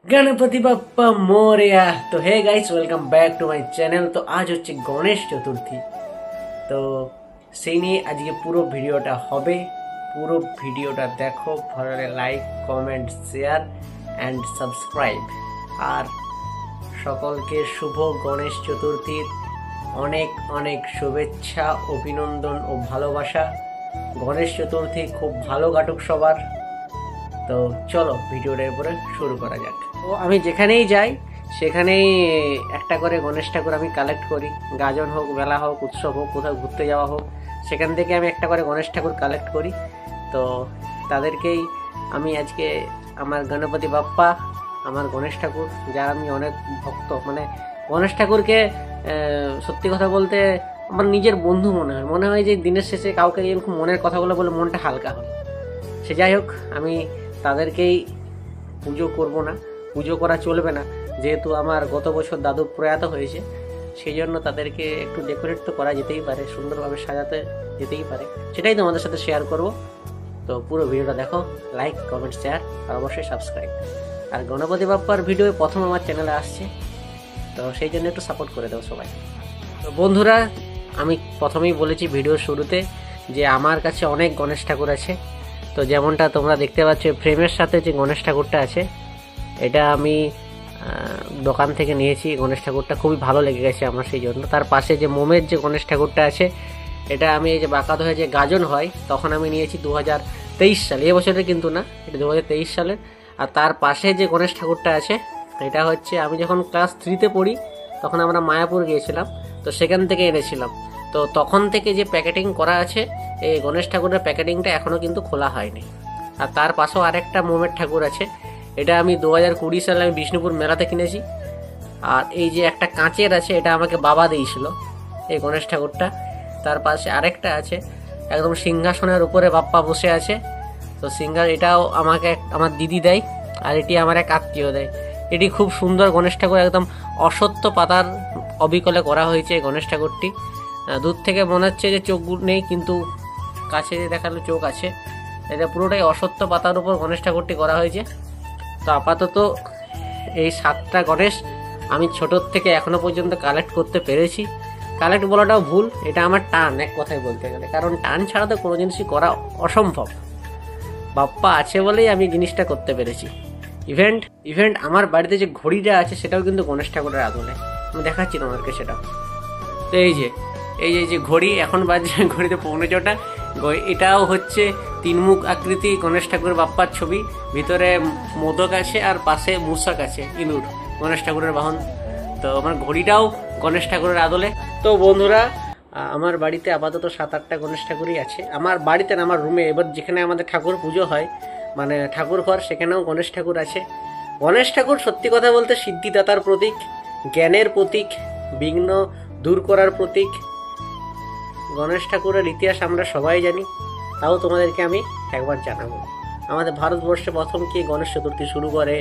गणपति बाप्पा मोरया। तो hey guys, welcome back to my channel. तो आज হচ্ছে গণেশ চতুর্থী। তো সেই নিয়ে আজকে পুরো ভিডিওটা হবে। পুরো ভিডিওটা দেখো, ভালো লাগলে like, comment, share and subscribe. আর সকলকে শুভ গণেশ চতুর্থীর অনেক অনেক শুভেচ্ছা, অভিনন্দন ও ভালোবাসা। গণেশ চতুর্থী খুব ভালো কাটুক সবার। তো চলো ভিডিওটার উপরে শুরু করা যাক। তো আমি যেখানেই যাই সেখানেই একটা করে গণেশ ঠাকুর আমি কালেক্ট করি। গাজন হোক, মেলা হোক, উৎসব হোক, কোথাও ঘুরতে যাওয়া হোক, সেখান থেকে আমি একটা করে গণেশ ঠাকুর কালেক্ট করি। তো তাদেরকেই আমি আজকে আমার গণপতি বাপ্পা, আমার গণেশ ঠাকুর, যার আমি অনেক ভক্ত, মানে গণেশ ঠাকুরকে সত্যি কথা বলতে আমার নিজের বন্ধু মনে হয় যে দিনের শেষে কাউকে খুব মনের কথাগুলো বলে মনটা হালকা হয়। সে যাই হোক, আমি তাদেরকেই পুজো করব না, পুজো করা চলবে না, যেহেতু আমার গত বছর দাদু প্রয়াত হয়েছে। সেই জন্য তাদেরকে একটু ডেকোরেট তো করা যেতেই পারে, সুন্দরভাবে সাজাতে যেতেই পারে, সেটাই তোমাদের সাথে শেয়ার করব। তো পুরো ভিডিওটা দেখো, লাইক, কমেন্ট, শেয়ার আর অবশ্যই সাবস্ক্রাইব। আর গণপতি বাপ্পার ভিডিও প্রথম আমার চ্যানেলে আসছে, তো সেই জন্য একটু সাপোর্ট করে দাও সবাই। তো বন্ধুরা, আমি প্রথমেই বলেছি ভিডিওর শুরুতে যে আমার কাছে অনেক গণেশ ঠাকুর আছে। তো যেমনটা তোমরা দেখতে পাচ্ছ, ফ্রেমের সাথে যে গণেশ ঠাকুরটা আছে, এটা আমি দোকান থেকে নিয়েছি। গণেশ ঠাকুরটা খুবই ভালো লেগে গেছে আমার, সেই জন্য। তার পাশে যে মোমের যে গণেশ ঠাকুরটা আছে, এটা আমি এই যে বাঁকাত হয়ে যে গাজন হয় তখন আমি নিয়েছি 2023 সালে, এবছরের কিন্তু না, এটা 2023 সালের। আর তার পাশে যে গণেশ ঠাকুরটা আছে, এটা হচ্ছে আমি যখন ক্লাস 3-তে পড়ি তখন আমরা মায়াপুর গিয়েছিলাম, তো সেখান থেকে এনেছিলাম। তো তখন থেকে যে প্যাকেটিং করা আছে, এই গণেশ ঠাকুরের প্যাকেটিংটা এখনও কিন্তু খোলা হয়নি। আর তার পাশেও আরেকটা মোমের ঠাকুর আছে, এটা আমি 2020 সালে আমি বিষ্ণুপুর মেলাতে কিনেছি। আর এই যে একটা কাঁচের আছে, এটা আমাকে বাবা দিয়েছিল, এই গণেশ ঠাকুরটা। তার পাশে আরেকটা আছে, একদম সিংহাসনের উপরে বাপ্পা বসে আছে। তো এটাও আমাকে আমার দিদি দেয়, আর এটি আমার এক আত্মীয় দেয়। এটি খুব সুন্দর গণেশ ঠাকুর, একদম অসত্য পাতার অবিকলে করা হয়েছে এই গণেশ ঠাকুরটি। দূর থেকে মনে হচ্ছে যে চোখ নেই, কিন্তু কাছে দেখালে চোখ আছে। এটা পুরোটাই অসত্য পাতার উপর গণেশ ঠাকুরটি করা হয়েছে। তো আপাতত এই 7টা গণেশ আমি ছোটোর থেকে এখনো পর্যন্ত কালেক্ট করতে পেরেছি। কালেক্ট বলাটাও ভুল, এটা আমার টান, এক কথায় বলতে গেলে, কারণ টান ছাড়া তো কোনো জিনিসই করা অসম্ভব। বাপ্পা আছে বলেই আমি জিনিসটা করতে পেরেছি। ইভেন্ট আমার বাড়িতে যে ঘড়িটা আছে, সেটাও কিন্তু গণেশ ঠাকুরের আদলে। আমি দেখাচ্ছি তোমাদেরকে সেটা। তো এই যে ঘড়ি এখন বাজছে, ঘড়িতে 15টা। এটাও হচ্ছে 3 মুখ আকৃতি গণেশ ঠাকুর বাপ্পার ছবি, ভিতরে মোদক আছে আর পাশে মূষক আছে, ইঁদুর, গণেশ ঠাকুরের বাহন। তো আমার ঘড়িটাও গণেশ ঠাকুরের আদলে। তো বন্ধুরা, আমার বাড়িতে আপাতত 7-8টা গণেশ ঠাকুরই আছে। আমার বাড়িতে না, আমার রুমে, এবার যেখানে আমাদের ঠাকুর পুজো হয়, মানে ঠাকুর ঘর, সেখানেও গণেশ ঠাকুর আছে। গণেশ ঠাকুর সত্যি কথা বলতে সিদ্ধিদাতার প্রতীক, জ্ঞানের প্রতীক, বিঘ্ন দূর করার প্রতীক। গণেশ ঠাকুরের ইতিহাস আমরা সবাই জানি, তাও তোমাদেরকে আমি একবার জানাবো। আমাদের ভারতবর্ষে প্রথম কি গণেশ চতুর্থী শুরু করে,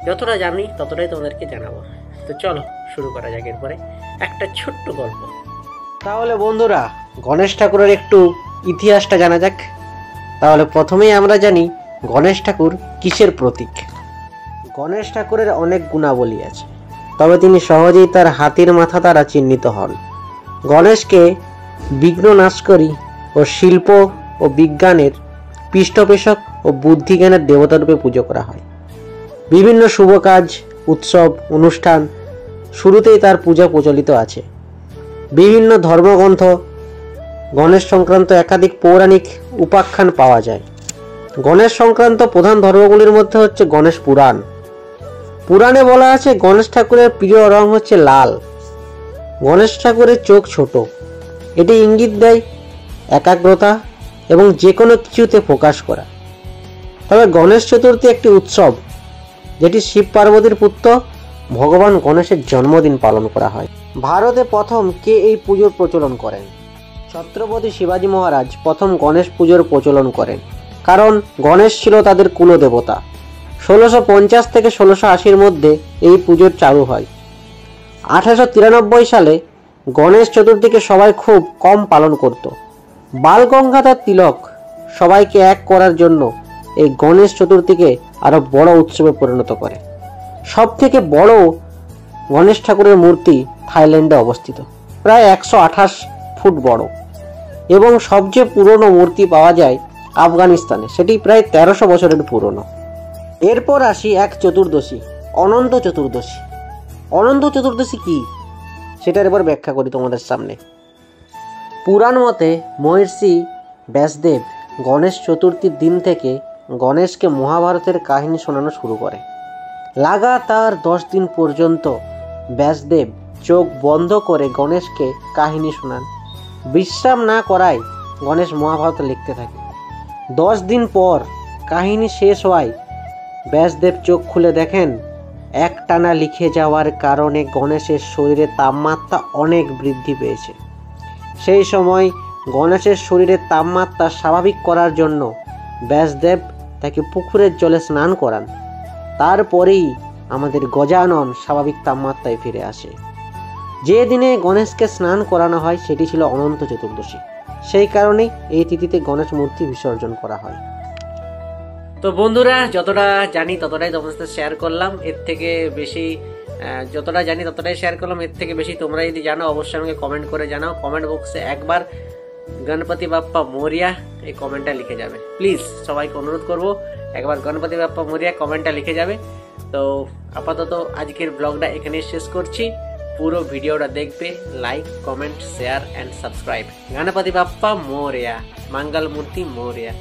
যতটা জানি ততটাই তোমাদেরকে জানাবো। তো চলো শুরু করা যাক এরপরে একটা ছোট্ট গল্প। তাহলে বন্ধুরা, গণেশ ঠাকুরের একটু ইতিহাসটা জানা যাক। তাহলে প্রথমেই আমরা জানি গণেশ ঠাকুর কিসের প্রতীক। গণেশ ঠাকুরের অনেক গুণাবলী আছে, তবে তিনি সহজেই তার হাতির মাথা দ্বারা চিহ্নিত হন। গণেশকে বিঘ্ন নাশকারী ও শিল্প ও বিজ্ঞানের পৃষ্ঠপোষক ও বুদ্ধিজ্ঞানের দেবতারূপে পুজো করা হয়। বিভিন্ন শুভ কাজ, উৎসব, অনুষ্ঠান শুরুতেই তার পূজা প্রচলিত আছে। বিভিন্ন ধর্মগ্রন্থ গণেশ সংক্রান্ত একাধিক পৌরাণিক উপাখ্যান পাওয়া যায়। গণেশ সংক্রান্ত প্রধান ধর্মগুলির মধ্যে হচ্ছে গণেশ পুরাণ। পুরাণে বলা আছে গণেশ ঠাকুরের প্রিয় রং হচ্ছে লাল। গণেশ ঠাকুরের চোখ ছোট, এটি ইঙ্গিত দেয় একাগ্রতা এবং যে কোনো কিছুতে ফোকাস করা। তবে গণেশ চতুর্থী একটি উৎসব, যেটি শিব পার্বতীর পুত্র ভগবান গণেশের জন্মদিন পালন করা হয়। ভারতে প্রথম কে এই পুজোর প্রচলন করেন? ছত্রপতি শিবাজী মহারাজ প্রথম গণেশ পুজোর প্রচলন করেন, কারণ গণেশ ছিল তাদের কুলদেবতা। 1650 থেকে 1680-র মধ্যে এই পুজোর চালু হয়। 1893 সালে গণেশ চতুর্থীকে সবাই খুব কম পালন করত। বাল গঙ্গাধর তিলক সবাইকে এক করার জন্য এই গণেশ চতুর্থীকে আরো বড় উৎসবে পরিণত করে। সব থেকে বড় গণেশ ঠাকুরের মূর্তি থাইল্যান্ডে অবস্থিত, প্রায় 128 ফুট বড়। এবং সবচেয়ে পুরনো মূর্তি পাওয়া যায় আফগানিস্তানে, সেটি প্রায় 1300 বছরের পুরনো। এরপর আসি এক চতুর্দশী, অনন্ত চতুর্দশী। অনন্ত চতুর্দশী কি সেটার এবার ব্যাখ্যা করি তোমাদের সামনে। পুরাণ মতে মহর্ষি ব্যাসদেব গণেশ চতুর্থীর দিন থেকে গণেশকে মহাভারতের কাহিনী শোনানো শুরু করে। লাগাতার 10 দিন পর্যন্ত ব্যাসদেব চোখ বন্ধ করে গণেশকে কাহিনী শোনান। বিশ্রাম না করায় গণেশ মহাভারত লিখতে থাকে। 10 দিন পর কাহিনী শেষ হওয়ায় ব্যাসদেব চোখ খুলে দেখেন একটানা লিখে যাওয়ার কারণে গণেশের শরীরে তাপমাত্রা অনেক বৃদ্ধি পেয়েছে। সেই সময় গণেশের শরীরের তাপমাত্রা স্বাভাবিক করার জন্য ব্যাসদেব তাকে পুকুরের জলে স্নান করান। তারপরেই আমাদের গজানন স্বাভাবিক তাপমাত্রায় ফিরে আসে। যে দিনে গণেশকে স্নান করানো হয় সেটি ছিল অনন্ত চতুর্দশী। সেই কারণেই এই তিথিতে গণেশ মূর্তি বিসর্জন করা হয়। তো বন্ধুরা, যতটা জানি ততটাই তোমাদের সাথে শেয়ার করলাম। এর থেকে বেশি যতটা জানি ততটাই শেয়ার করলাম। এর থেকে বেশি তোমরা যদি জানো অবশ্যই আমাকে কমেন্ট করে জানাও। কমেন্ট বক্সে একবার গণপতি বাপ্পা মোরিয়া এই কমেন্টটা লিখে যাবে। প্লিজ সবাইকে অনুরোধ করব একবার গণপতি বাপ্পা মোরিয়া কমেন্টটা লিখে যাবে। তো আপাতত আজকের ব্লগটা এখানেই শেষ করছি। পুরো ভিডিওটা দেখবে, like, comment, share and subscribe. Ganapati Bappa Morya, Mangal Murti Moria.